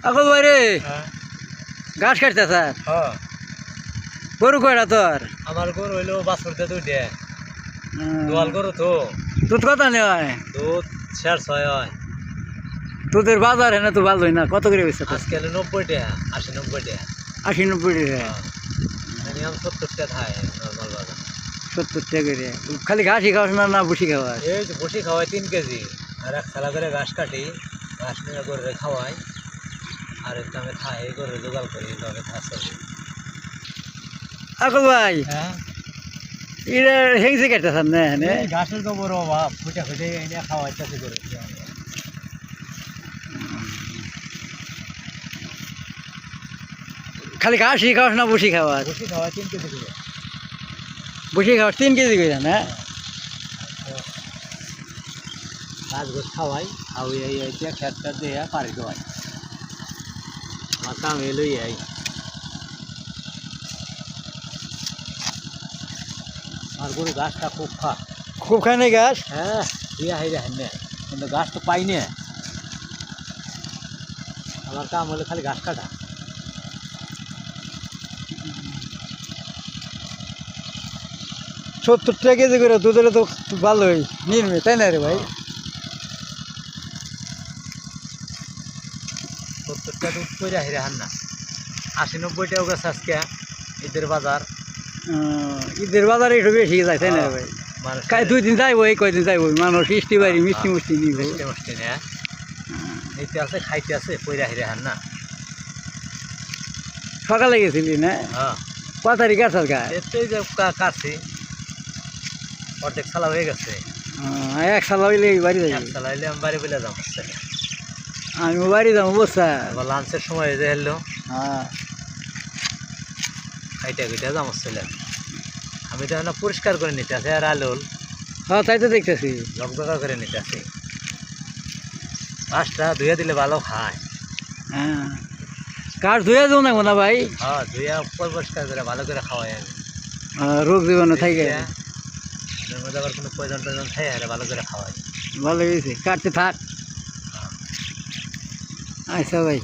আকল ভাই রে হ্যাঁ ঘাস কাটতে স্যার হ্যাঁ গরু কয়টা তোর আমার গরু হইলো বাছুরতে দুইটা দোয়াল গরু তো দুধ কত নেওয়ায় দুধ 6.5 হয় তোদের বাজার হ্যাঁ তো ভালোই না কত করে বেচছে আজকে হলো 90 টাকা 80-90 টাকা 80-90 টাকা মিনিমাম 70 টাকা খায় নর্মাল বাজার 70 টাকা করে খালি ঘাসই খাওয়াস না না বসি খাওয়াস এই যে বসি খাওয়াই 3 কেজি আর এক থালা করে ঘাস কাটি ঘাস নিয়ে গরুরে খাওয়াই আর একটু আমি খাই এই গরুরে জোগাড় করি এইভাবে ঘাস চলি আকল ভাই হ্যাঁ এটা হেংসে কাটতে স্যার না হ্যাঁ এই ঘাসের তো বড় অভাব ফুটে ফুটে এনে খাওয়াইতেছে করে খালি ঘাসই খাওয়াস না বসি খাওয়াস বসি খাওয়াই 3 কেজি করে বসি খাওয়াস 3 কেজি করে না ঘাস ঘুষ খাওয়াই খাওয়াই এই খেতটা দিয়ে পাড়ি দেওয়াই আমার কাম এলোই এই আর গরু ঘাসটা খুব খুব খায় না ঘাস হ্যাঁ দিয়া হাই রে হ্যাঁ কিন্তু ঘাস তো পাই না আমার কাম হলো খালি ঘাস কাটা 70 টাকা কেজি করে দুধ হলে তো ভালোই নির্মে তাই না রে ভাই 70 টাকা দুধ করে হাই রে হান না 80-90 টাকা গেছে আজকে ঈদের বাজার ঈদের বাজারে একটু বেশি যায় তাই না রে ভাই মানুষ কাই 2 দিন যাইব এই কয়দিন যাইব মানুষ মিষ্টি বাড়ি মিষ্টি মিষ্টি নিব মিষ্টি মিষ্টি নেয় নিতে আছে খাইতে আছে পয়রা হাই রে হান না সকালে গেছিলি না হ্যাঁ 5 তারিখ আসার গায়ে এতেই যে কাটছি অর্ধেক সালা হয়ে গেছে এক সাল হইলে বাড়ি যাই এক সালা হইলে আমি বাড়ি বলে যাবো আমি বাড়ি যাবো বসা আবার লাঞ্চের সময় যে হেললো হ্যাঁ খাইটা খাইটা যাবো ছিলেন আমি তো এখন পরিষ্কার করে নিতে আছি আর আলোল হ্যাঁ তাই তো দেখতেছি ঝকঝকা করে নিতে আছি ঘাসটা ধুয়ে দিলে ভালো খায় হ্যাঁ কাঠ ধুয়ে যাও না না ভাই হ্যাঁ ধুয়ে পরিষ্কার করে ভালো করে খাওয়াই আমি রোগ জীবাণু থাকে এর মধ্যে আবার কোনো প্রয়োজন টয়োজন খাই আর ভালো করে খাওয়াই ভালো হয়েছে কাটতে থাক আচ্ছা ভাই